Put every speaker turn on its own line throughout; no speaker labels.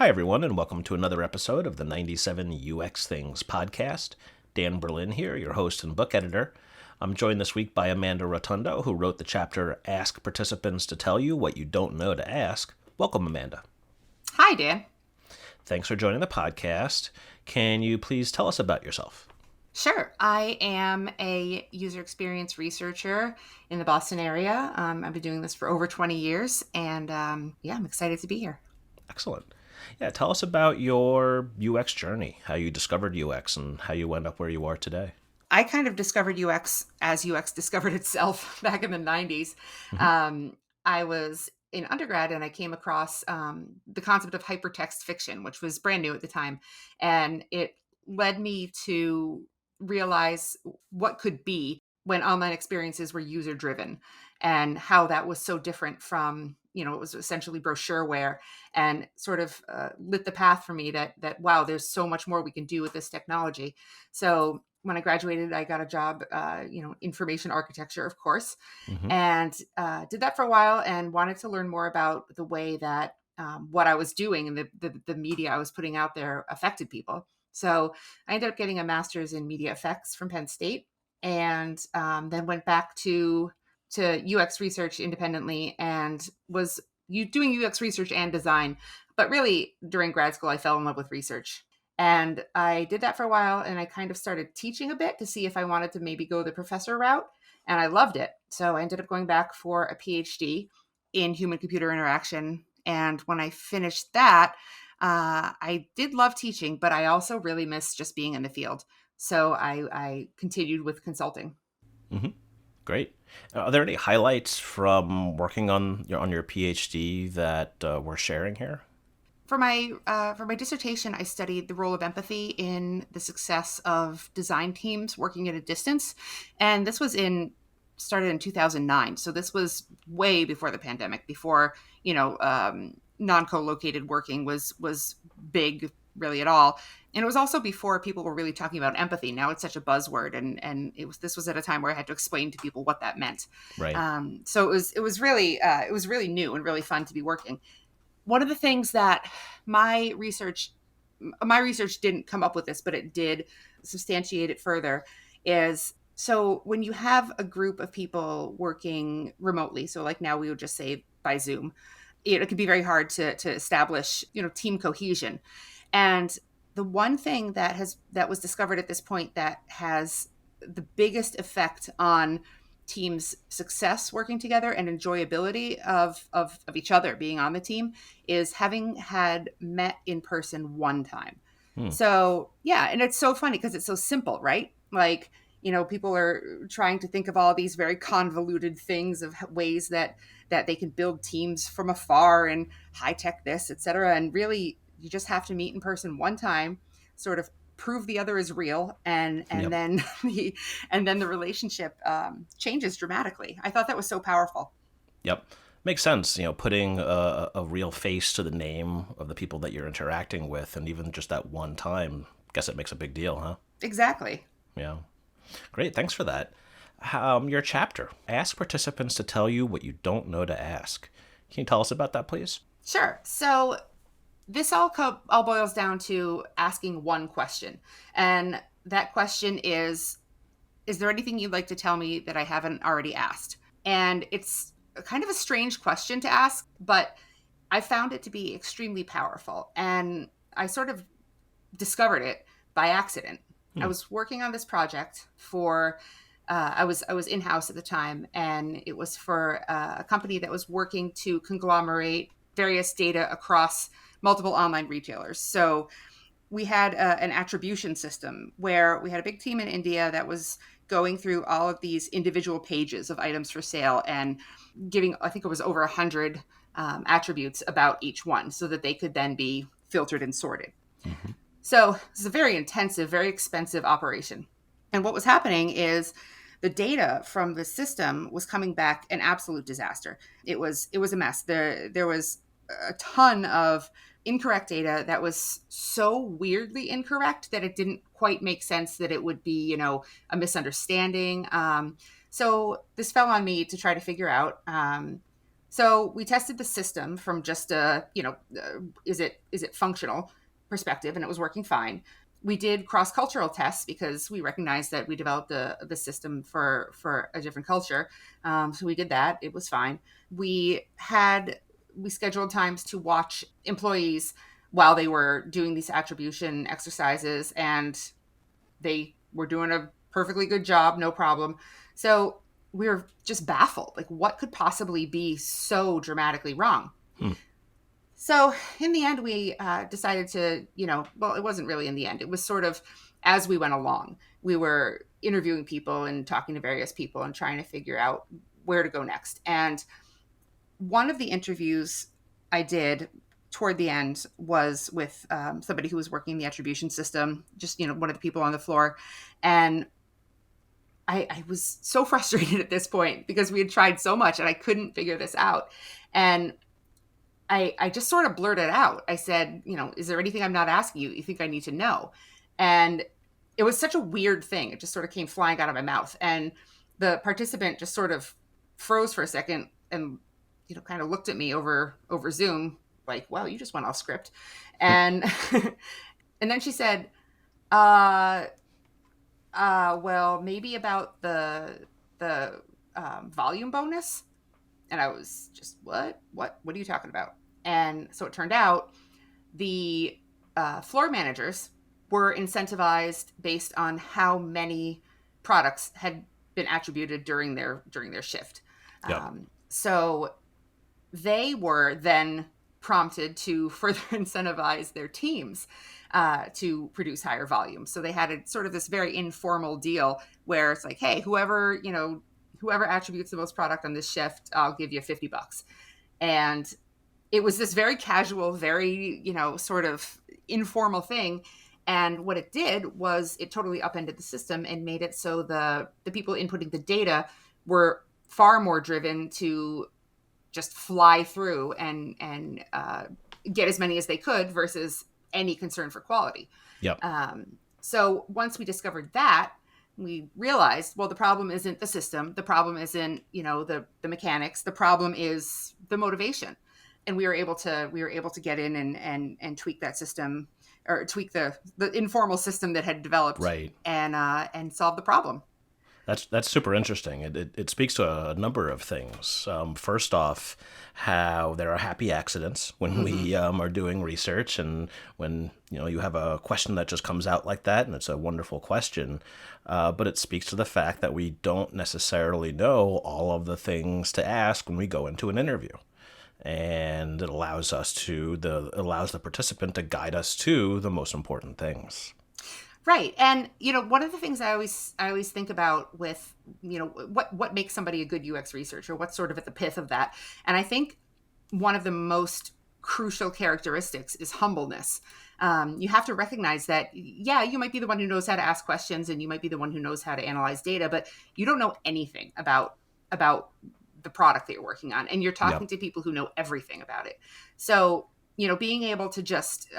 Hi, everyone, and welcome to another episode of the 97 UX Things podcast. Dan Berlin here, your host and book editor. I'm joined this week by Amanda Rotondo, who wrote the chapter Ask Participants to Tell You What You Don't Know to Ask. Welcome, Amanda.
Hi, Dan.
Thanks for joining the podcast. Can you please tell us about yourself?
Sure. I am a user experience researcher in the Boston area. I've been doing this for over 20 years, and I'm excited to be here.
Excellent. Yeah, tell us about your UX journey, how you discovered UX, and how you end up where you are today.
I kind of discovered UX as UX discovered itself back in the 90s.
Mm-hmm.
I was in undergrad and I came across the concept of hypertext fiction, which was brand new at the time. And it led me to realize what could be when online experiences were user driven and how that was so different from, it was essentially brochureware, and sort of lit the path for me that, wow, there's so much more we can do with this technology. So when I graduated, I got a job, information architecture, of course,
Mm-hmm.
and did that for a while and wanted to learn more about the way that what I was doing and the media I was putting out there affected people. So I ended up getting a master's in media effects from Penn State, and then went back to UX research independently and was doing UX research and design. But really, during grad school, I fell in love with research. And I did that for a while, and I kind of started teaching a bit to see if I wanted to maybe go the professor route. And I loved it. So I ended up going back for a PhD in human computer interaction. And when I finished that, I did love teaching, but I also really missed just being in the field. So I continued with consulting.
Mm-hmm. Great. Are there any highlights from working on your PhD that we're sharing here?
For my dissertation, I studied the role of empathy in the success of design teams working at a distance, and this was started in 2009. So this was way before the pandemic, before non-co-located working was big really at all, and it was also before people were really talking about empathy. Now it's such a buzzword, and this was at a time where I had to explain to people what that meant.
Right.
So it was really new and really fun to be working. One of the things that my research didn't come up with this, but it did substantiate it further, is so when you have a group of people working remotely, so like now we would just say by Zoom, it can be very hard to establish, team cohesion. And the one thing that was discovered at this point that has the biggest effect on teams' success working together and enjoyability of each other being on the team is having had met in person one time.
Hmm.
So yeah, and it's so funny because it's so simple, right? Like, people are trying to think of all these very convoluted things of ways that they can build teams from afar and high tech this, et cetera. And really, you just have to meet in person one time, sort of prove the other is real, and
Yep.
then the relationship changes dramatically. I thought that was so powerful.
Yep. Makes sense. Putting a real face to the name of the people that you're interacting with, and even just that one time, guess it makes a big deal, huh?
Exactly.
Yeah. Great. Thanks for that. Your chapter. Ask participants to tell you what you don't know to ask. Can you tell us about that, please?
Sure. So this all boils down to asking one question, and that question is there anything you'd like to tell me that I haven't already asked? And it's kind of a strange question to ask, but I found it to be extremely powerful. And I sort of discovered it by accident. I
Hmm.
was working on this project for I was in house at the time, and it was for a company that was working to conglomerate various data across multiple online retailers. So we had an attribution system where we had a big team in India that was going through all of these individual pages of items for sale and giving, I think it was over 100 attributes about each one so that they could then be filtered and sorted.
Mm-hmm.
So this is a very intensive, very expensive operation. And what was happening is the data from the system was coming back an absolute disaster. It was a mess. There was a ton of incorrect data that was so weirdly incorrect that it didn't quite make sense that it would be, a misunderstanding. So this fell on me to try to figure out. So we tested the system from just a, is it functional perspective, and it was working fine. We did cross-cultural tests because we recognized that we developed the system for a different culture. So we did that. It was fine. We scheduled times to watch employees while they were doing these attribution exercises, and they were doing a perfectly good job, no problem. So we were just baffled. Like, what could possibly be so dramatically wrong?
Hmm.
So in the end, we decided to, well, it wasn't really in the end. It was sort of as we went along. We were interviewing people and talking to various people and trying to figure out where to go next. And one of the interviews I did toward the end was with somebody who was working the attribution system, just, one of the people on the floor. And I was so frustrated at this point because we had tried so much and I couldn't figure this out. And I just sort of blurted out. I said, is there anything I'm not asking you? You think I need to know? And it was such a weird thing. It just sort of came flying out of my mouth. And the participant just sort of froze for a second and, kind of looked at me over Zoom, like, wow, you just went off script. And and then she said, uh, well, maybe about the volume bonus. And I was just, what are you talking about? And so it turned out the floor managers were incentivized based on how many products had been attributed during their shift.
Yep.
So they were then prompted to further incentivize their teams to produce higher volumes. So they had a sort of this very informal deal where it's like, hey, whoever attributes the most product on this shift, I'll give you $50. And it was this very casual, very, sort of informal thing. And what it did was it totally upended the system and made it so the people inputting the data were far more driven to just fly through and get as many as they could versus any concern for quality.
Yep.
So once we discovered that, we realized, well, the problem isn't the system. The problem isn't, the mechanics. The problem is the motivation. And we were able to get in and tweak that system, or tweak the informal system that had developed,
Right.
and solve the problem.
That's super interesting. It speaks to a number of things. First off, how there are happy accidents when we are doing research, and when you have a question that just comes out like that, and it's a wonderful question. But it speaks to the fact that we don't necessarily know all of the things to ask when we go into an interview, and it allows the participant to guide us to the most important things.
Right. And, one of the things I always think about with, what makes somebody a good UX researcher, what's sort of at the pith of that. And I think one of the most crucial characteristics is humbleness. You have to recognize that, yeah, you might be the one who knows how to ask questions and you might be the one who knows how to analyze data, but you don't know anything about the product that you're working on. And you're talking
Yep.
to people who know everything about it. So, being able to just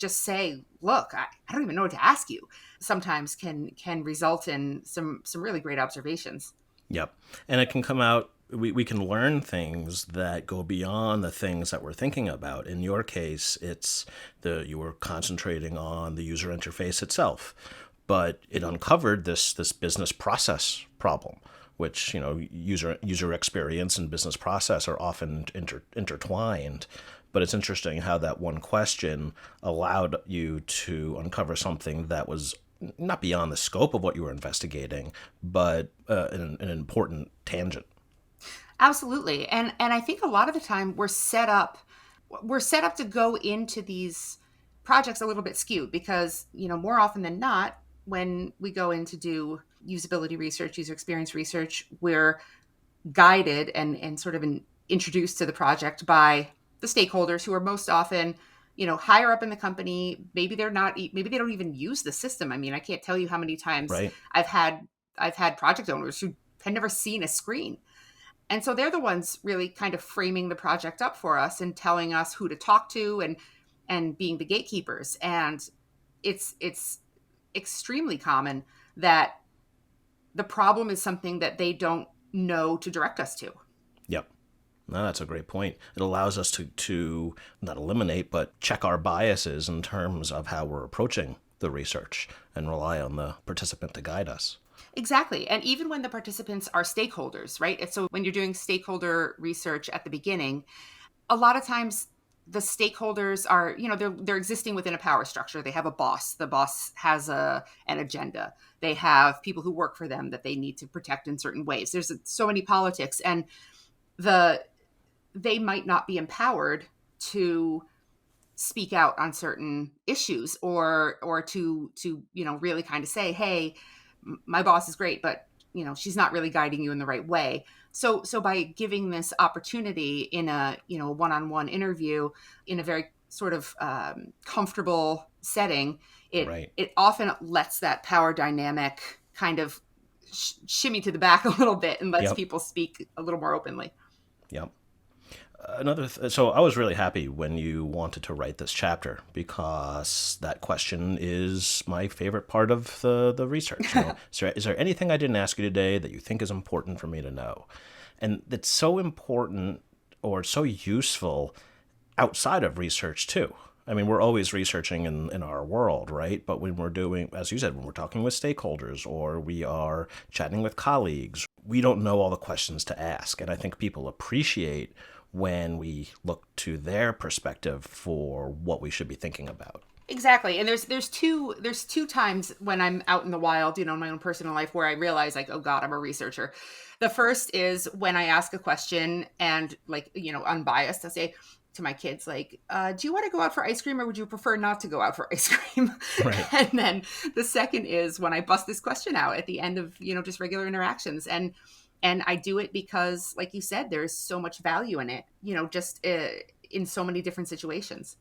say, look, I don't even know what to ask you, sometimes can result in some really great observations.
Yep. And it can come out, we can learn things that go beyond the things that we're thinking about. In your case, you were concentrating on the user interface itself, but it uncovered this business process problem, which, user experience and business process are often intertwined. But it's interesting how that one question allowed you to uncover something that was not beyond the scope of what you were investigating, but an important tangent.
Absolutely. And I think a lot of the time we're set up to go into these projects a little bit skewed because, more often than not, when we go in to do usability research, user experience research, we're guided and sort of introduced to the project by the stakeholders who are most often, higher up in the company. Maybe they don't even use the system. I mean, I can't tell you how many times
Right.
I've had project owners who had never seen a screen. And so they're the ones really kind of framing the project up for us and telling us who to talk to and being the gatekeepers. And it's extremely common that the problem is something that they don't know to direct us to.
Yep. No, that's a great point. It allows us to not eliminate, but check our biases in terms of how we're approaching the research and rely on the participant to guide us.
Exactly. And even when the participants are stakeholders, right? And so when you're doing stakeholder research at the beginning, a lot of times the stakeholders are, they're existing within a power structure. They have a boss. The boss has an agenda. They have people who work for them that they need to protect in certain ways. There's so many politics, and they might not be empowered to speak out on certain issues, or to really kind of say, hey, my boss is great, but she's not really guiding you in the right way. So by giving this opportunity in a one-on-one interview in a very sort of comfortable setting,
Right.
it often lets that power dynamic kind of shimmy to the back a little bit and lets
Yep.
people speak a little more openly.
Yep. So I was really happy when you wanted to write this chapter because that question is my favorite part of the research. Is there anything I didn't ask you today that you think is important for me to know? And it's so important or so useful outside of research too. I mean, we're always researching in our world, right? But when we're doing, as you said, when we're talking with stakeholders or we are chatting with colleagues, we don't know all the questions to ask. And I think people appreciate when we look to their perspective for what we should be thinking about.
Exactly. And there's two times when I'm out in the wild, in my own personal life, where I realize, like, oh God, I'm a researcher. The first is when I ask a question and, like, unbiased, I say to my kids, like, do you want to go out for ice cream, or would you prefer not to go out for ice cream?
Right.
And then the second is when I bust this question out at the end of, just regular interactions. And I do it because, like you said, there's so much value in it, just in so many different situations.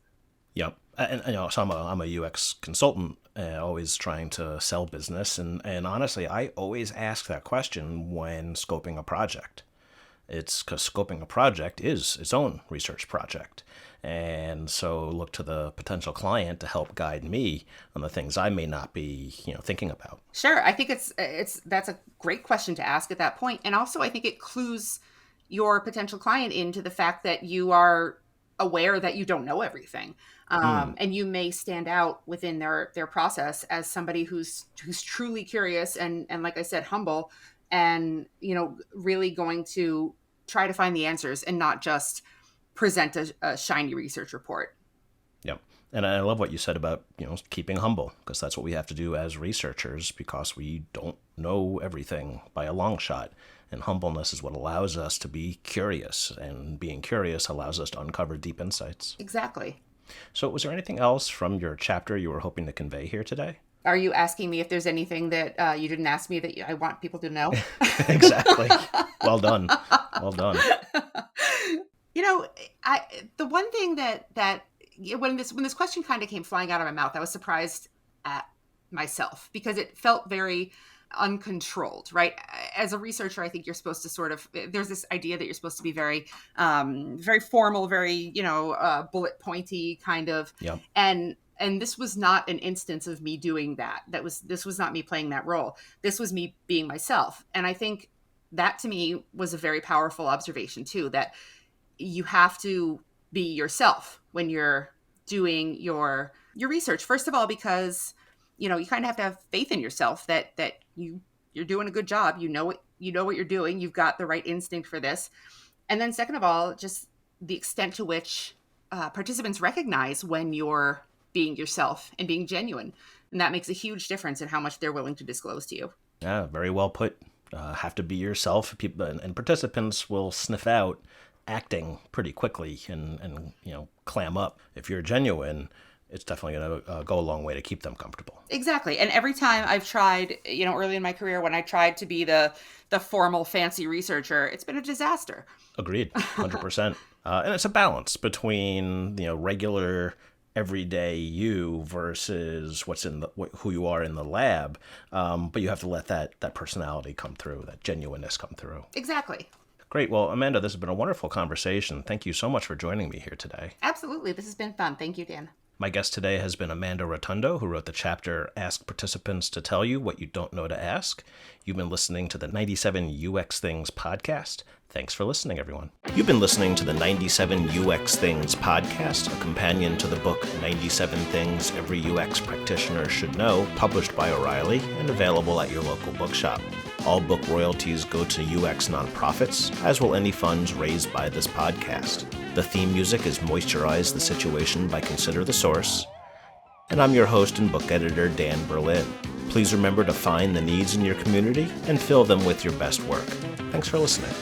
Yep. And so I'm a UX consultant, always trying to sell business. And honestly, I always ask that question when scoping a project. It's because scoping a project is its own research project. And so look to the potential client to help guide me on the things I may not be, thinking about.
Sure. I think that's a great question to ask at that point. And also I think it clues your potential client into the fact that you are aware that you don't know everything.
Mm,
And you may stand out within their process as somebody who's truly curious and, like I said, humble, and, really going to try to find the answers and not just present a shiny research report.
yep. And I love what you said about, keeping humble, because that's what we have to do as researchers because we don't know everything by a long shot. And humbleness is what allows us to be curious, and being curious allows us to uncover deep insights.
Exactly.
So was there anything else from your chapter you were hoping to convey here today?
Are you asking me if there's anything that you didn't ask me that I want people to know?
Exactly. Well done. Well done.
you know, I the one thing that when this question kind of came flying out of my mouth, I was surprised at myself because it felt very uncontrolled, right? As a researcher, I think you're supposed to sort of, there's this idea that you're supposed to be very very formal, very bullet pointy kind of.
Yep.
And this was not an instance of me doing that. This was not me playing that role. This was me being myself. And I think that to me was a very powerful observation too, that you have to be yourself when you're doing your research. First of all, because you kind of have to have faith in yourself that you're doing a good job. You know what you're doing. You've got the right instinct for this. And then second of all, just the extent to which participants recognize when you're being yourself and being genuine. And that makes a huge difference in how much they're willing to disclose to you.
Yeah, very well put. Have to be yourself. People and participants will sniff out acting pretty quickly and clam up. If you're genuine, it's definitely going to go a long way to keep them comfortable.
Exactly. And every time I've tried, early in my career, when I tried to be the formal, fancy researcher, it's been a disaster.
Agreed, 100%. And it's a balance between regular everyday you versus who you are in the lab. But you have to let that personality come through, that genuineness come through.
Exactly.
Great. Well, Amanda, this has been a wonderful conversation. Thank you so much for joining me here today.
Absolutely. This has been fun. Thank you, Dan.
My guest today has been Amanda Rotondo, who wrote the chapter Ask Participants to Tell You What You Don't Know to Ask. You've been listening to the 97 UX Things podcast. Thanks for listening, everyone. You've been listening to the 97 UX Things podcast, a companion to the book 97 Things Every UX Practitioner Should Know, published by O'Reilly and available at your local bookshop. All book royalties go to UX nonprofits, as will any funds raised by this podcast. The theme music is Moisturize the Situation by Consider the Source. And I'm your host and book editor, Dan Berlin. Please remember to find the needs in your community and fill them with your best work. Thanks for listening.